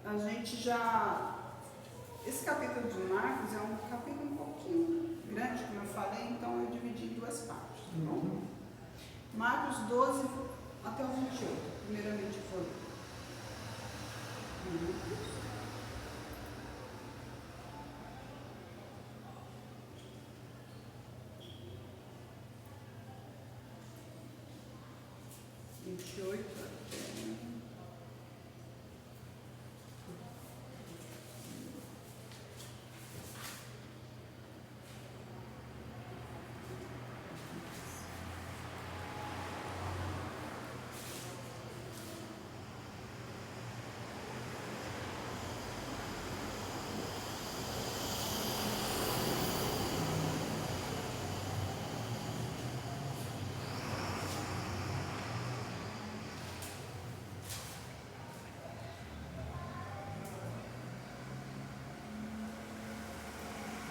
a gente já... Esse capítulo de Marcos é um capítulo um pouquinho grande, como eu falei, então eu dividi em duas partes, tá bom? Marcos 12 até o 28, primeiramente foi. Marcos 28 até...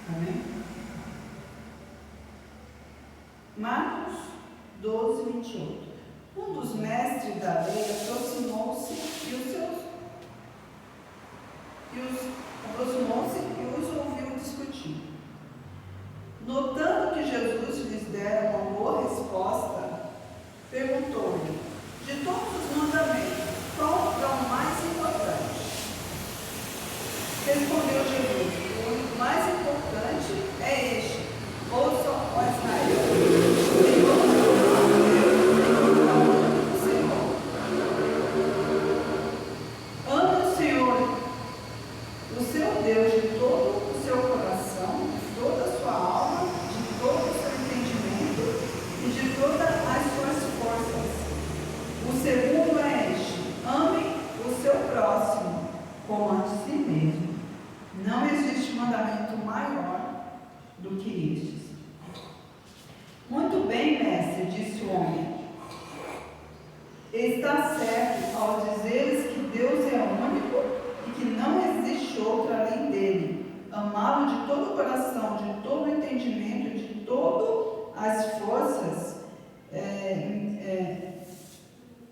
Amém? Marcos 12, 28. Um dos mestres da lei aproximou-se e os ouviu discutir. Notando que Jesus lhes dera uma boa resposta, perguntou-lhe: de todos os mandamentos, qual é o mais importante? Respondeu Jesus: o mais importante é este: ouça, ó Israel, o Senhor. Ame o Senhor, o seu Deus, de todo o seu coração, de toda a sua alma, de todo o seu entendimento e de todas as suas forças. O segundo é este: ame o seu próximo como a si mesmo. Não existe mandamento maior do que estes. Muito bem, mestre, disse o homem. Está certo ao dizeres que Deus é único e que não existe outro além dele. Amá-lo de todo o coração, de todo o entendimento, de todas as forças,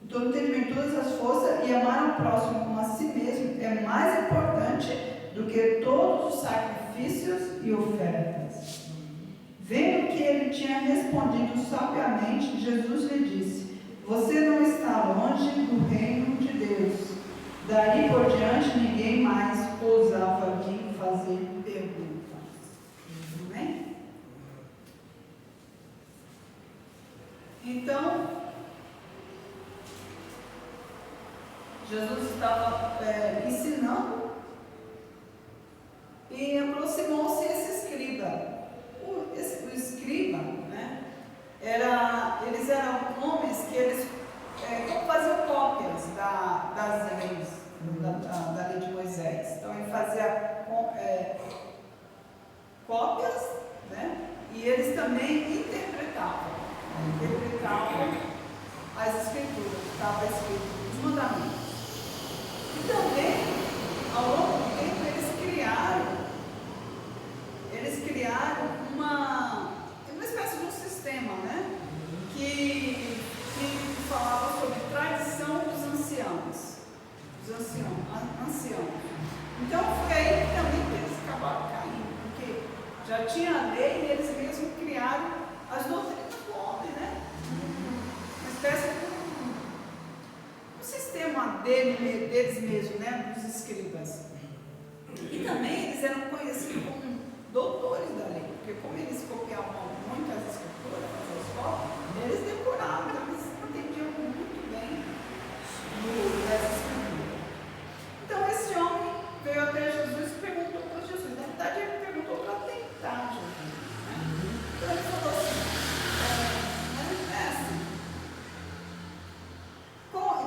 todo o entendimento, todas as forças, e amar ao próximo como a si mesmo é mais importante do que todos os sacrifícios e ofertas. Vendo que ele tinha respondido sabiamente, Jesus lhe disse: você não está longe do reino de Deus. Daí por diante ninguém mais ousava lhe fazer perguntas. Amém? Então, Jesus estava ensinando e aproximou-se esse escriba. O escriba, né, eles eram homens que eles faziam cópias das leis, da lei de Moisés. Então ele fazia cópias, né, e eles também interpretavam as escrituras, que estava escrito, os mandamentos. E também, ao longo do tempo, eles criaram uma espécie de um sistema, né? Que falava sobre tradição dos anciãos. Então foi aí que também eles acabaram caindo, porque já tinha a lei e eles mesmos criaram as doutrinas do homem, né? Uma espécie de um sistema deles mesmos, né? Dos escribas. E também eles eram conhecidos como doutores da lei, porque como eles copiavam muito as escrituras, as escolas, eles decoravam, então eles entendiam muito bem das escrituras. Então esse homem veio até Jesus e perguntou para Jesus. Na verdade ele perguntou para tentar Jesus, né? Então ele falou assim: mestre,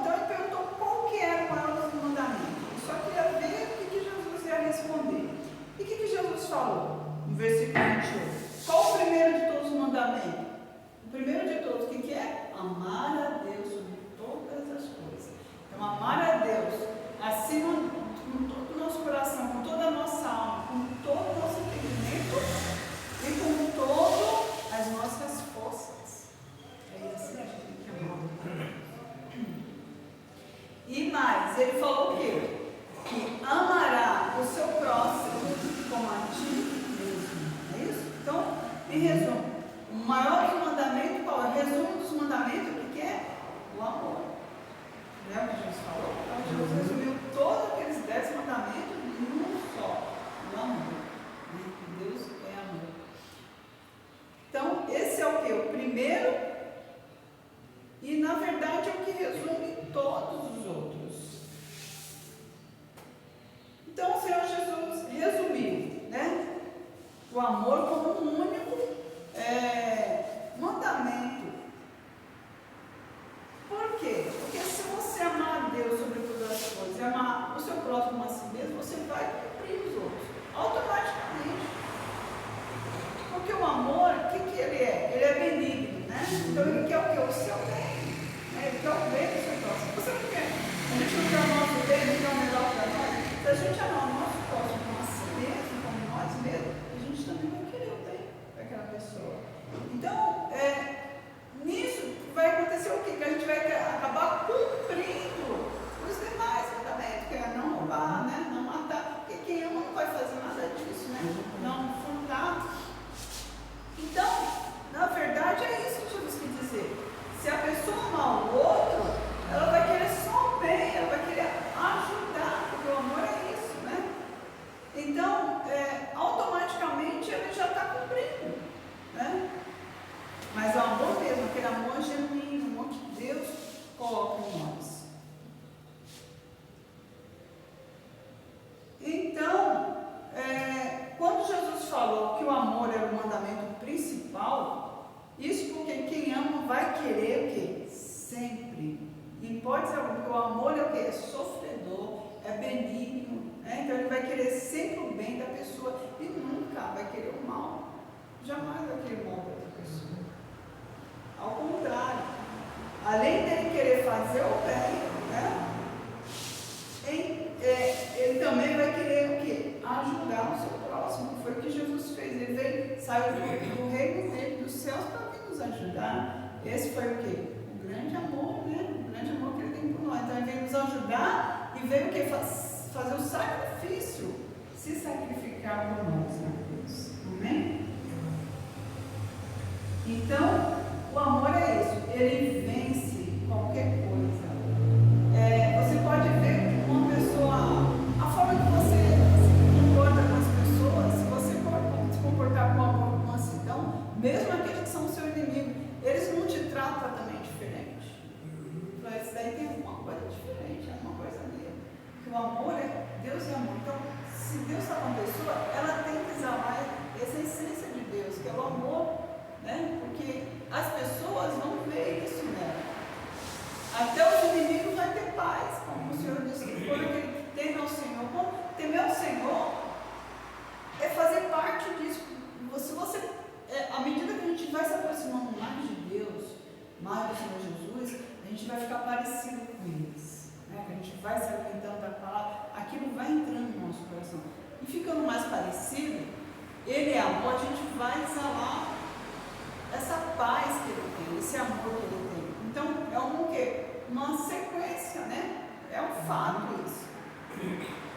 então ele perguntou qual que era o maior dos mandamentos. Ele só queria ver o que Jesus ia responder. E o que Jesus falou? No versículo 28. Qual o primeiro de todos os mandamentos? O primeiro de todos, o que é? Amar a Deus sobre todas as coisas. Então, amar a Deus acima, com todo o nosso coração, com toda a nossa alma, com todo o nosso entendimento e com todas as nossas forças. É isso que a gente tem que amar. E mais, ele falou o quê? Que Em resumo, o maior dos mandamentos, qual é? O resumo dos mandamentos, o que é? O amor. Não é o que Jesus falou? Então, Jesus resumiu todos aqueles 10 mandamentos num só: o amor. Deus é amor. Então, esse é o que? O primeiro, e na verdade é o que resume todos os outros. Então, o Senhor Jesus resumiu, né, o amor como um único mandamento. Por quê? Porque se você amar a Deus sobre todas as coisas e amar o seu próximo a si mesmo, você vai cumprir os outros, automaticamente. Porque o amor, o que ele é? Ele é benigno, né? Então ele quer o quê? O seu bem. Né? Ele quer o bem do seu próximo. Você não quer? A gente não quer o nosso bem, não quer o melhor para nós. Se a gente amar o nosso próximo como a si mesmo, como nós mesmos, a gente também vai querer o bem daquela pessoa. Então, nisso vai acontecer o quê? Que a gente vai acabar cumprindo os demais mandamentos, que é não roubar, né? Não matar, porque quem ama não vai fazer nada disso, né? Não furtar. Então, na verdade, é isso que Jesus quis dizer. Se a pessoa amar o outro, ela vai querer só o bem, ela vai querer ajudar, porque o amor é isso, né? Então, automaticamente ele já está cumprindo, né? Mas o amor mesmo, aquele amor genuíno, o amor que Deus coloca em nós. Então, quando Jesus falou que o amor era o mandamento principal, isso porque quem ama vai querer o quê? Sempre. Em hipótese alguma, porque o amor é o quê? É sofredor, é benigno, né? Então ele vai querer sempre o bem da pessoa e nunca vai querer o mal. Jamais vai querer o mal da outra pessoa. Ao contrário, além dele querer fazer o bem, né? Ele também vai querer o quê? Ajudar o seu próximo. Foi o que Jesus fez. Ele veio, saiu do reino dele, dos céus, para vir nos ajudar. Esse foi o quê? O grande amor, né? O grande amor que ele tem por nós. Então ele veio nos ajudar e veio o quê? Fazer o sacrifício, se sacrificar por nós, né, Deus? Amém? Então, o amor é isso. Ele vence qualquer coisa. Você pode ver uma pessoa, a forma que você se comporta com as pessoas, se você se comportar com amor, com mansidão, mesmo aqueles que são seu inimigo, eles não te tratam também diferente. Isso daí tem alguma coisa diferente, é uma coisa dele. Porque o amor é, Deus é amor. Então, se Deus está com a pessoa, ela tem que exalar essa essência de Deus, que é o amor, né? Porque as pessoas vão ver isso nela. Até os inimigos vai ter paz, como o Senhor disse, quando ele teme ao Senhor. Bom, temer ao Senhor é fazer parte disso. À medida que a gente vai se aproximando mais de Deus, mais do Senhor Jesus, a gente vai ficar parecido com eles. Né? A gente vai se alimentando da palavra, aquilo vai entrando no nosso coração. E ficando mais parecido, ele é amor, a gente vai exalar essa paz que ele tem, esse amor que ele tem. Então, é um quê? Uma sequência, né? É um fato isso.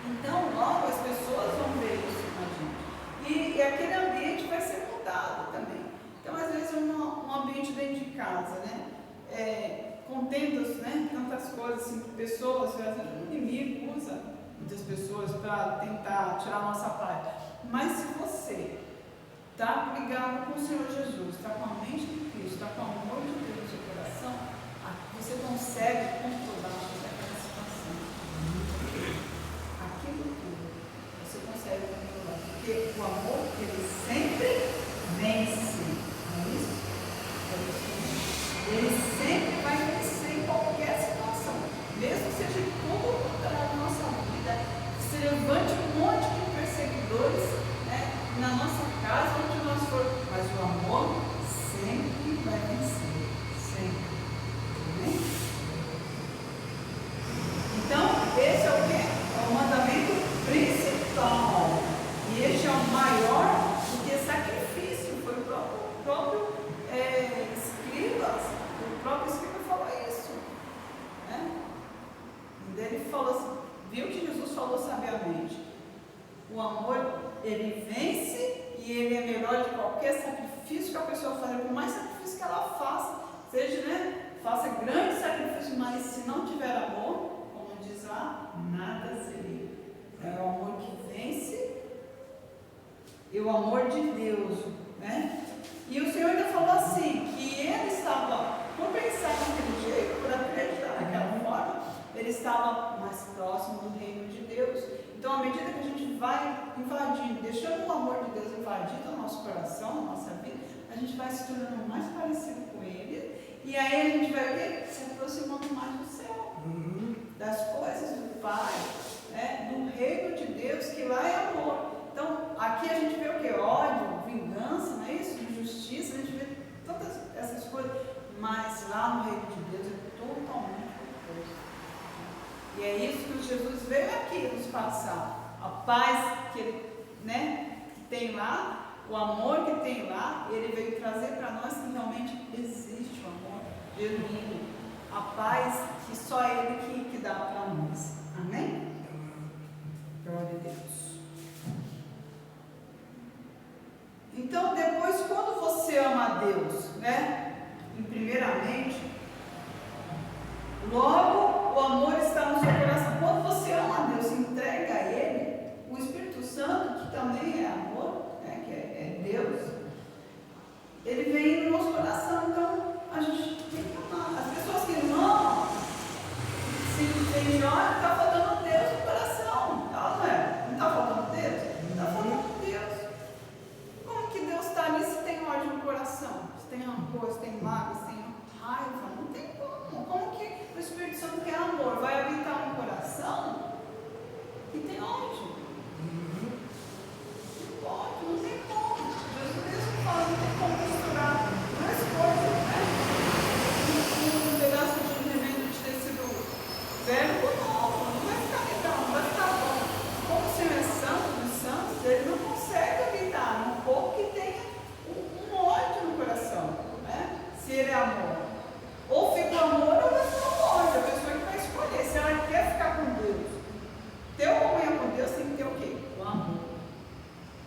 Então, logo as pessoas vão ver isso na gente. E aquele ambiente vai ser mudado também. Então, às vezes, um ambiente dentro de casa, né? Contendas, né? Tantas coisas, assim, pessoas, às vezes o inimigo usa muitas pessoas para tentar tirar a nossa paz. Mas se você está ligado com o Senhor Jesus, está com a mente de Cristo, está com o amor de Deus no seu coração, você consegue controlar aquela situação. Aquilo tudo você consegue controlar, porque o amor, ele sempre vence, não é isso? Ele sempre vai vencer em qualquer situação, mesmo que seja tudo contrário na nossa vida, se levante um monte de perseguidores, né, na nossa casa, onde nós formos, mas o amor sempre vai vencer, sempre. Amém? Então, esse é o quê? É o mandamento principal. E este é o maior do que sacrifício. Foi o próprio escriba falou isso. Né? E ele falou assim, viu que Jesus falou sabiamente. O amor, ele vence e ele é melhor de qualquer sacrifício sacrifício que a pessoa fazer, por mais sacrifício que ela faça, seja, né, faça grande sacrifício, mas se não tiver amor, como diz lá, nada seria. É o amor que vence e o amor de Deus, né? E o Senhor ainda falou assim, que ele estava, por pensar daquele jeito, por acreditar daquela forma, ele estava mais próximo do reino de Deus. Então, à medida que a gente vai invadindo, deixando o amor de Deus invadindo o nosso coração, a nossa vida, a gente vai se tornando mais parecido com Ele, e aí a gente vai ver, se aproximando mais do céu, das coisas do Pai, né? Do reino de Deus, que lá é amor. Então, aqui a gente vê o que? Ódio, vingança, não é isso? Injustiça, a gente vê todas essas coisas, mas lá no reino de Deus é totalmente oposto. E é isso que Jesus veio aqui nos passar. A paz que ele, né, que tem lá, o amor que tem lá, ele veio trazer para nós que realmente existe o amor genuíno. A paz que só ele que dá para nós. Amém? Glória a Deus. Então, depois, quando você ama a Deus, né, primeiramente, logo o amor está no seu coração. Quando você ama a Deus, entrega a Ele, o Espírito Santo, que também é amor, né, que é Deus, ele vem no nosso coração. Então, a gente tem que amar. As pessoas que não amam, se tem olha, está faltando Deus no coração. Não é? Não está faltando Deus? Está faltando Deus. Como que Deus está ali se tem ódio no coração? Se tem rancor, se tem mágoa, se tem raiva? Não tem como. Como que o Espírito Santo, que é amor, vai habitar no coração e tem ódio? Não pode, não tem como. Jesus mesmo fala, não tem como misturar duas coisas, né? Um pedaço de remendo de tecido velho com novo, não vai ficar legal, não vai ficar bom. Como o Senhor é santo dos santos, ele não consegue habitar num corpo que tenha um ódio no coração, né? Se ele é amor. Ou fica o amor ou vai ficar o ódio. A pessoa que vai escolher. Se ela quer ficar com Deus, ter uma comunhão com Deus, tem que ter o quê? O amor.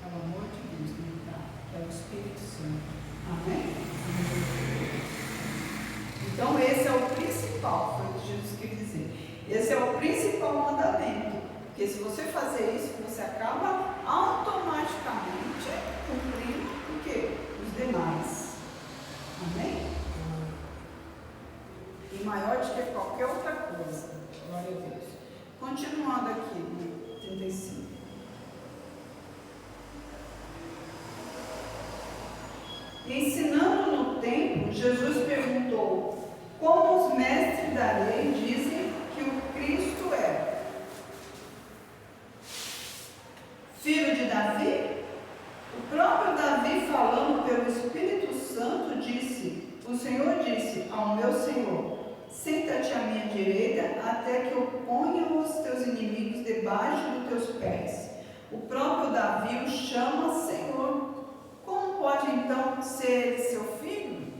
É o amor de Deus que ele dá. É o Espírito Santo. Amém? Então esse é o principal, foi o que Jesus quis dizer. Esse é o principal mandamento. Porque se você fazer isso, você acaba automaticamente cumprindo o quê? Os demais. Amém? E maior do que qualquer outra coisa. Glória a Deus. Continuando aqui, no 35. Ensinando no templo, Jesus perguntou: como os mestres da lei dizem que o Cristo é? Filho de Davi? O próprio Davi, falando pelo Espírito Santo, disse: o Senhor disse ao meu Senhor: senta-te à minha direita, até que eu ponha os teus inimigos debaixo dos teus pés. O próprio Davi o chama Senhor. Como pode então ser ele seu filho?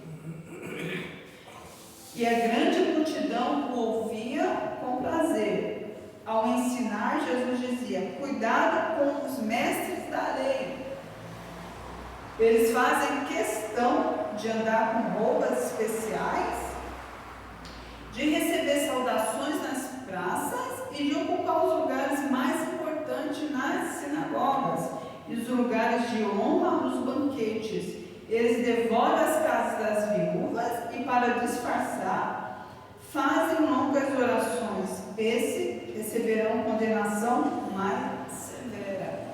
E a grande multidão o ouvia com prazer. Ao ensinar, Jesus dizia: cuidado com os mestres da lei. Eles fazem questão de andar com roupas especiais, de receber saudações nas praças e de ocupar os lugares mais importantes nas sinagogas e os lugares de honra nos banquetes. Eles devoram as casas das viúvas e, para disfarçar, fazem longas orações. Esses receberão condenação mais severa.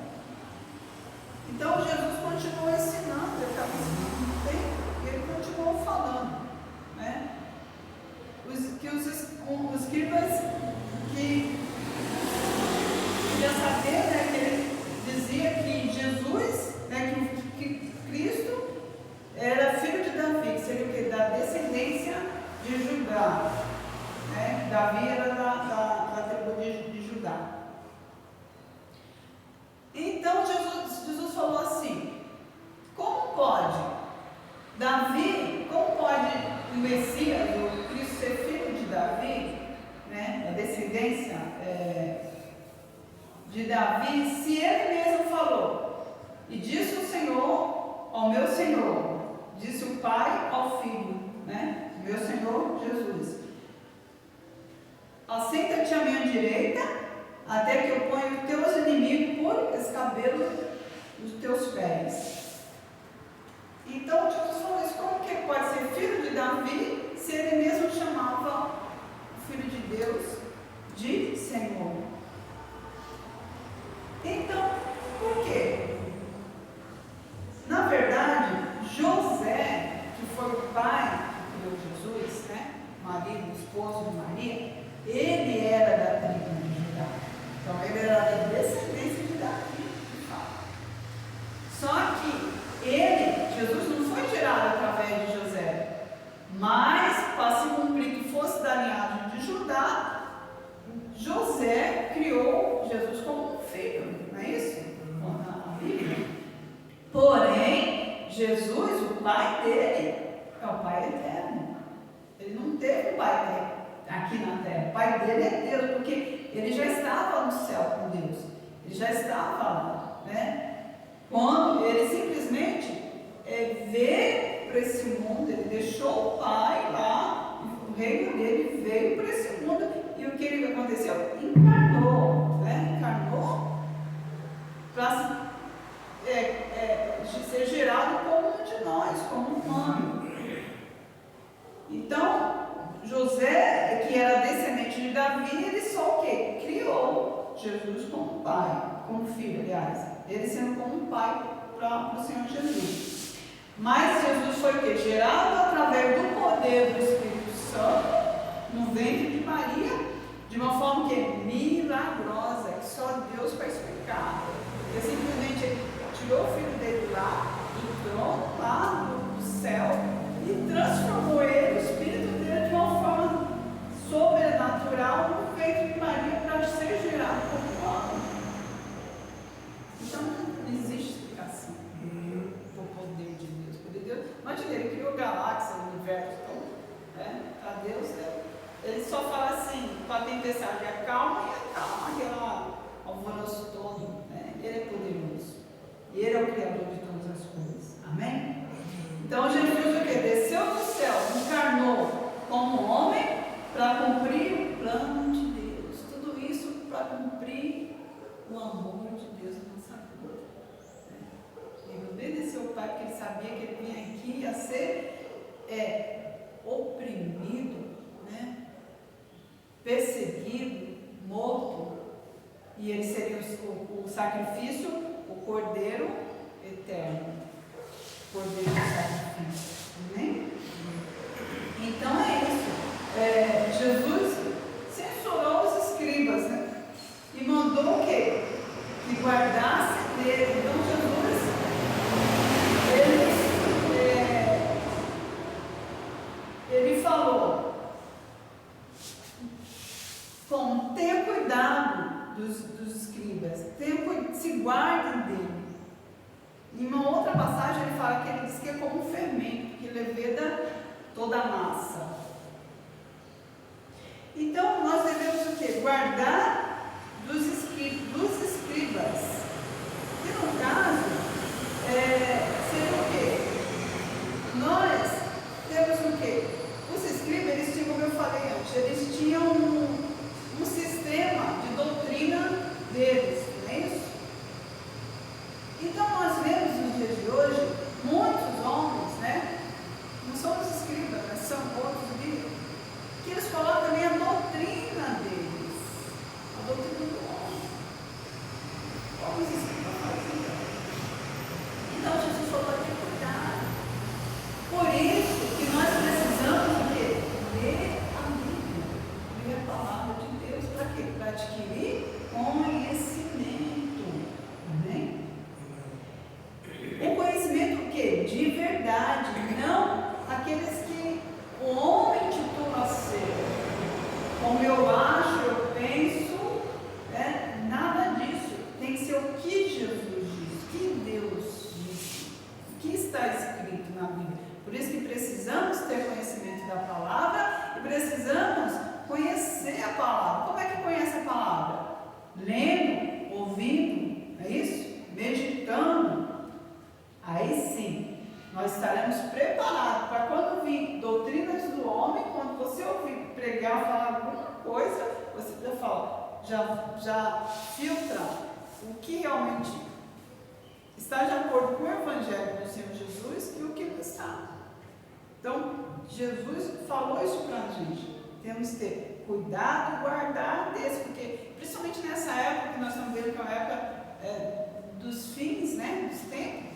Então Jesus continuou ensinando, ele estava ensinando no tempo, e ele continuou falando, né? Os escribas que já sabiam, né, que ele dizia que Jesus, né, que Cristo era filho de Davi, que seria o quê? Da descendência de Judá, né? Davi era da tribo de Judá. Então Jesus falou assim: como pode Davi, como pode o Messias, o Cristo, ser filho de Davi, né, da descendência de Davi, se ele mesmo falou: e disse o Senhor ao meu Senhor: disse o Pai ao Filho, né? Meu Senhor Jesus. Assenta-te à minha direita, até que eu ponha os teus inimigos por escabelo dos teus pés. Então, Jesus falou isso, como que ele pode ser filho de Davi, se ele mesmo chamava o Filho de Deus de Senhor? Então, por quê? Na verdade, José, que foi o pai que criou Jesus, né? Marido, esposo de Maria, ele era da tribo de Judá. Então, ele era da descendência de Davi, de fato. Só que ele, Jesus, não foi gerado através de José, mas para se cumprir que fosse da linhagem de Judá, José criou Jesus como um filho, não é isso? Na Bíblia. Porém, Jesus, o pai dele, é o Pai eterno. Ele não teve um pai aqui na terra. O pai dele é Deus, porque ele já estava no céu com Deus. Ele já estava lá, né? Quando ele simplesmente veio para esse mundo, ele deixou o pai lá, o reino dele veio para esse mundo, e o que ele aconteceu? Encarnou, né? Encarnou para ser gerado como um de nós, como humano. Então, José, que era descendente de Davi, ele só o quê? Criou Jesus como pai, como filho, aliás. Ele sendo como um pai para o Senhor Jesus. Mas Jesus foi o quê? Gerado através do poder do Espírito Santo, no ventre de Maria, de uma forma que milagrosa, que só Deus para explicar. Porque simplesmente ele tirou o filho dele lá, do trono, lá do céu, e transformou ele, o espírito dele, de uma forma sobrenatural no ventre de Maria para ser gerado como homem. Então não existe explicação para o poder de Deus. O poder de Deus, imagina, ele criou galáxias, o universo todo, né? Para Deus, ele só fala assim, para a tempestade acalma e acalma aquele alvoroço todo, né? Ele é poderoso. E ele é o Criador de todas as coisas. Amém? Então Jesus o que? Desceu do céu, encarnou como homem para cumprir o plano de Deus. Tudo isso para cumprir o amor de Deus na nossa vida. Ele obedeceu o Pai porque ele sabia que ele vinha aqui a ser oprimido, né? Perseguido, morto. E ele seria o sacrifício, o Cordeiro eterno. Cordeiro do sacrifício. Amém? Então é isso. Jesus censurou os escribas, né? E mandou o quê? Que guardassem dele. Então Jesus, ele falou: tenha cuidado dos escribas, se guardem dele. Em uma outra passagem ele fala que ele diz que é como um fermento, que leveda toda a massa. Então nós devemos o quê? Guardar dos escribas. E no caso, seria o quê? Nós temos o quê? Os escribas, eles tinham, como eu falei antes, eles tinham um sistema de doutrina deles, não é isso? Então nós vemos nos dias de hoje muitos homens, né? Não são os escribas, mas são outros livros, que eles colocam também a doutrina deles. A alguma coisa, você já fala, já filtra o que realmente está de acordo com o Evangelho do Senhor Jesus e o que não está. Então, Jesus falou isso para a gente. Temos que ter cuidado, guardar desse, porque principalmente nessa época que nós estamos vendo, que é uma época dos fins, né, dos tempos,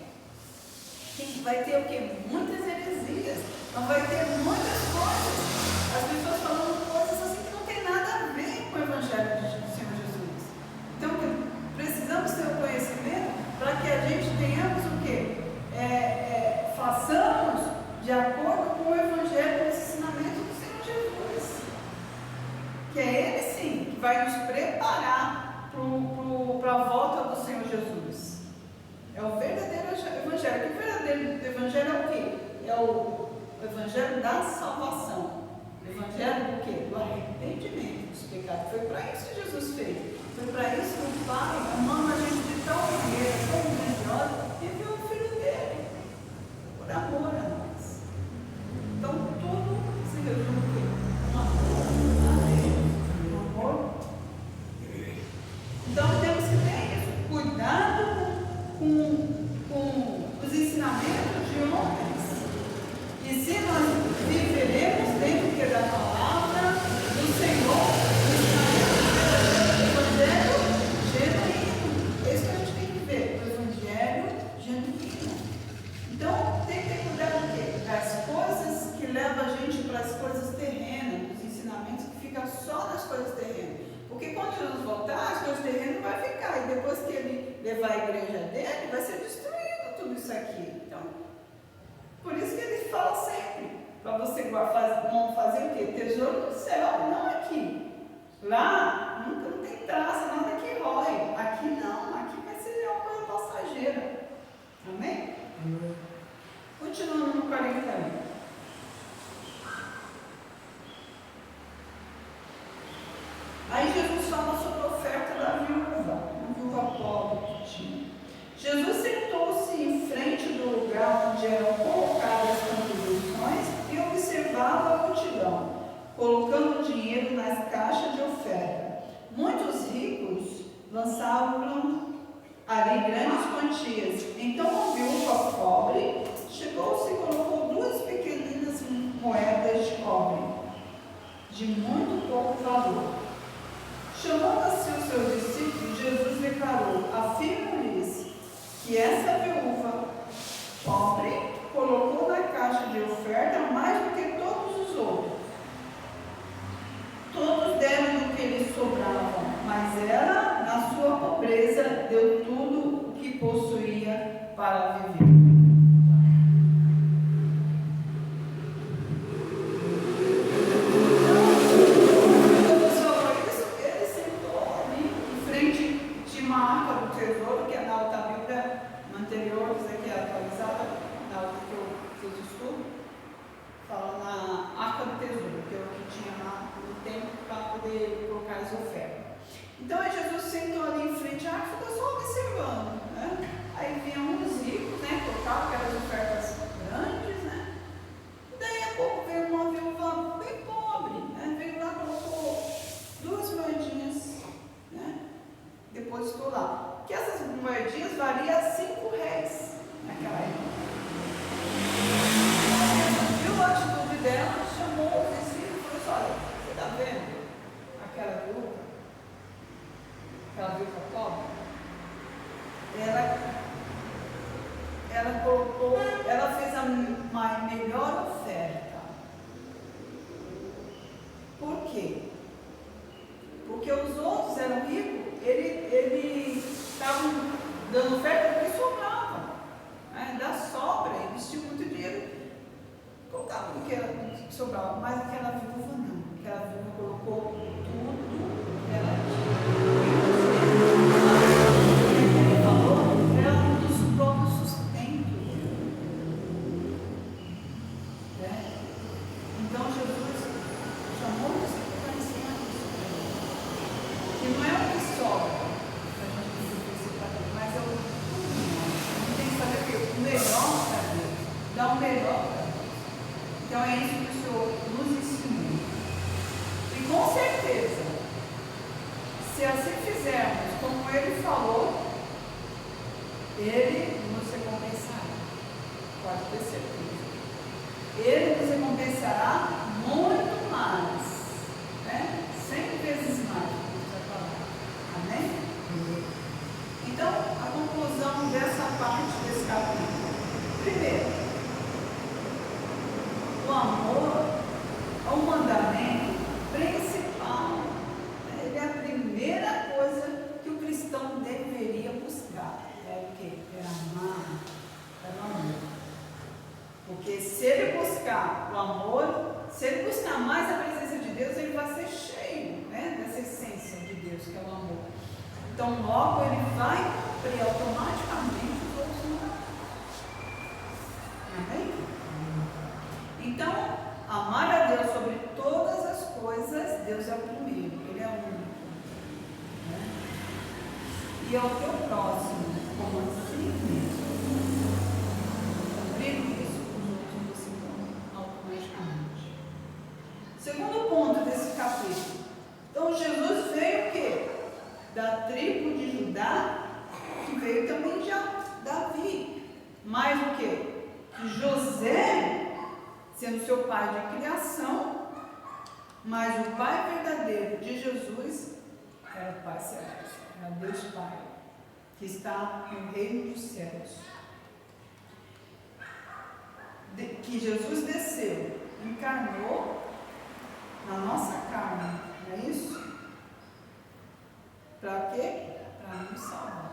vai ter o quê? Muitas heresias. Então vai ter muitas coisas. As pessoas falando coisas assim que não tem nada a ver com o Evangelho do Senhor Jesus. Então precisamos ter o conhecimento para que a gente tenhamos o quê? Façamos de acordo com o Evangelho, com o ensinamento do Senhor Jesus. Que é Ele sim que vai nos preparar para a volta do Senhor Jesus. É o verdadeiro Evangelho. Que o verdadeiro Evangelho é o quê? É o Evangelho da salvação. O Evangelho do quê? Do arrependimento dos pecados. Foi para isso que Jesus fez. Foi para isso que o Pai amava a gente de tal maneira, tão grandiosa, e enviou o Filho dele. Por amor a nós. Então tudo se resume o quê? Um amor a Deus. Um amor. Então temos que ter isso. Cuidado com os ensinamentos de homens. E se nós viveremos dentro da palavra do Senhor, o ensinamento do Evangelho genuíno. É isso que a gente tem que ver, o Evangelho genuíno. Então tem que ter cuidado do quê? Das coisas que levam a gente para as coisas terrenas, os ensinamentos que ficam só nas coisas terrenas. Porque quando Jesus voltar, as coisas terrenas vai ficar. E depois que ele levar a igreja dele, vai ser destruído tudo isso aqui. Então, por isso que ele fala sempre, para você não fazer o quê? Tesouro no céu, não aqui. Lá, nunca não tem traça, nada que rói. Aqui não, aqui vai ser uma coisa passageira. Amém? Continuando no 41. Aí Jesus fala sobre a oferta da viúva, uma viúva pobre que tinha. Jesus sentou-se em frente do lugar onde eram colocadas as contribuições e observava a multidão, colocando dinheiro nas caixas de oferta. Muitos ricos lançavam ali grandes quantias. Então a viúva pobre chegou-se e colocou 2 pequeninas moedas de cobre, de muito pouco valor. Chamando assim os seus discípulos, Jesus declarou: afirmo-lhes que essa viúva pobre colocou na caixa de oferta mais do que todos os outros. Todos deram do que lhes sobrava, mas ela, na sua pobreza, deu tudo o que possuía para viver. Então aí Jesus sentou ali em frente à arca e ficou só observando, né? Aí vinham uns ricos, né? Colocavam aquelas ofertas grandes, né? E daí a pouco veio uma viúva bem pobre, né? Veio lá, colocou 2 moedinhas, né? Depositou lá. Que essas moedinhas valiam 5 réis naquela época. Viu a atitude dela, chamou o vizinho e falou assim: olha, você está vendo aquela viúva? Aquela viúva pobre? Ela colocou, ela fez a melhor oferta. Por quê? Porque os outros eram ricos, eles estavam dando oferta porque sobrava, né? Da sobra, eles tinham muito dinheiro, colocavam o que sobrava, mas aquela viúva não. Aquela viúva colocou tudo que ela tinha. Aquele valor era um dos próprios sustentos, né? Então Jesus chamou os para ensinar isso, que não é o que sobra para a gente viver para Deus, mas é o que a gente tem que fazer o melhor para Deus, dar o melhor para Deus. Então é isso que o Senhor nos ensina. fizermos como Ele falou, Ele nos recompensará. Pode ter certeza. Ele nos recompensará muito mais, né? 100 vezes mais, vamos falar. Amém? Então, a conclusão dessa parte desse capítulo. Primeiro, o amor é um mandamento principal. Ele é a primeira coisa que o cristão deveria buscar. É o quê? É amar. É o amor. Porque se ele buscar o amor, se ele buscar mais a presença de Deus, ele vai ser cheio, né, dessa essência de Deus, que é o amor. Então, logo ele vai cumprir automaticamente os outros mandamentos. Amém? Então, amar a Deus sobre todas as coisas, Deus é o primeiro, Ele é o único. Né? E ao teu próximo, como assim mesmo. Cumprir isso, os outros você vão automaticamente. Segundo ponto desse capítulo. Então, Jesus veio o quê? Da tribo de Judá, que veio também de Davi. Mais o quê? Que José, sendo seu pai de criação, mas o pai verdadeiro de Jesus era o Pai Celeste, era Deus Pai, que está no reino dos céus. Que Jesus desceu, encarnou na nossa carne, não é isso? Para quê? Para nos salvar.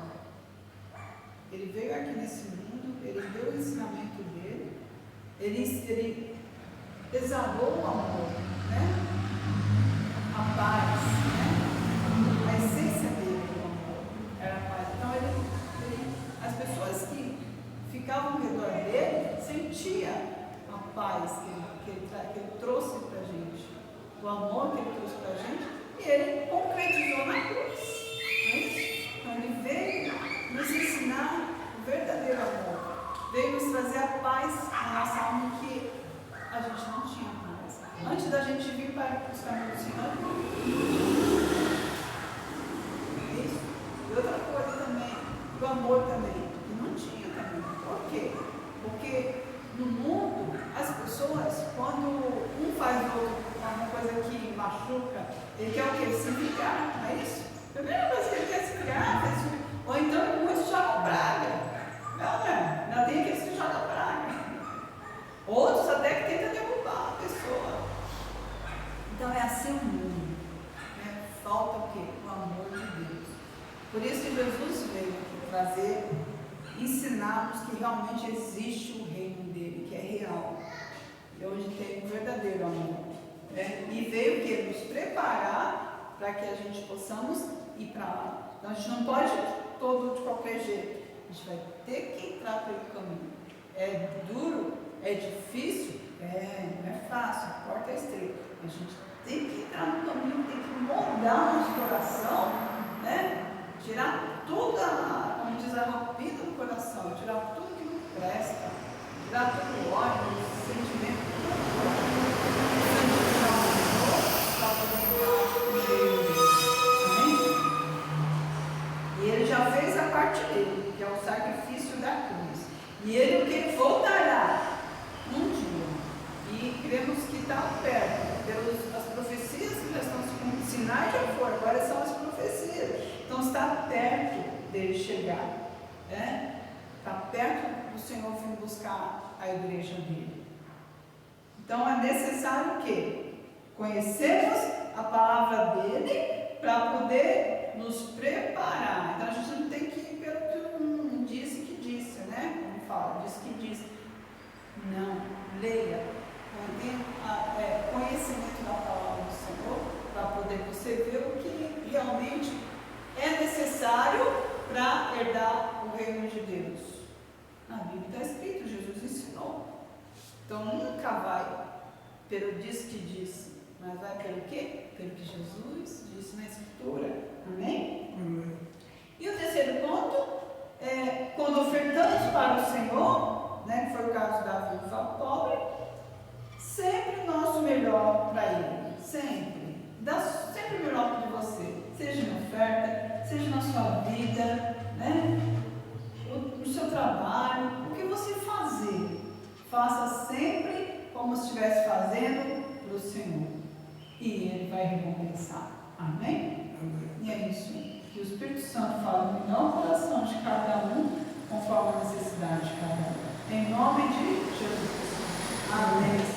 Ele veio aqui nesse mundo, ele deu o ensinamento dele, ele exalou o amor, né? A paz, né? A essência dele, o amor, era a paz. Então, as pessoas que ficavam ao redor dele sentiam a paz que ele trouxe para a gente, o amor que ele trouxe para a gente, e ele concretizou na cruz. Né? Então, ele veio nos ensinar o verdadeiro amor, veio nos trazer a paz na nossa alma que a gente não tinha paz. Antes da gente vir para os caminhos do Senhor, isso. E outra coisa também, o amor também, que não tinha também. Por quê? Porque no mundo, as pessoas, quando um faz alguma coisa que machuca, ele quer o quê? Se vingar, não é isso? A primeira coisa que ele quer se vingar, ou então muitos jogam praga. Não tem aqueles que jogam praga. Outros até que tentam derrubar a pessoa. Então é assim o mundo. Né? Falta o quê? O amor de Deus. Por isso que Jesus veio aqui trazer, ensinar-nos que realmente existe o reino dele, que é real. E onde tem o verdadeiro amor. Né? E veio o quê? Nos preparar para que a gente possamos ir para lá. Então a gente não pode ir todo de qualquer jeito. A gente vai ter que entrar pelo caminho. É duro? É difícil? Não é fácil, a porta é estreita. A gente tem que entrar no caminho, tem que moldar o nosso coração, né? Tirar toda, como diz, a rapina do coração, tirar tudo que não presta, tirar todo o ódio, o sentimento, para poder e ele já fez a parte dele, que é o sacrifício da cruz. E ele o que? Voltará num dia. E cremos que está perto, pelas profecias que já estão se cumprindo. Sinais já foram, agora são as profecias. Então está perto dele chegar. Né? Está perto do Senhor vir buscar a igreja dele. Então é necessário o quê? Conhecermos a palavra dele para poder nos preparar. Então a gente não tem que ir pelo que um disse que disse, né? Como fala, disse que disse. Não, leia, tenha conhecimento da palavra do Senhor, para poder você ver o que realmente é necessário para herdar o reino de Deus. Na Bíblia está escrito, Jesus ensinou. Então nunca vai pelo disse que disse, mas vai pelo quê? Pelo que Jesus disse na Escritura. Amém? E o terceiro ponto é quando ofertamos para o Senhor, né, que foi o caso da viúva pobre, sempre o nosso melhor para Ele. Sempre. Dá sempre o melhor de você. Seja em oferta, sua vida, né? No seu trabalho, o que você fazer, faça sempre como se estivesse fazendo para o Senhor. E Ele vai recompensar. Amém? Amém. E é isso. Que o Espírito Santo fale no melhor coração de cada um, conforme a necessidade de cada um. Em nome de Jesus. Amém.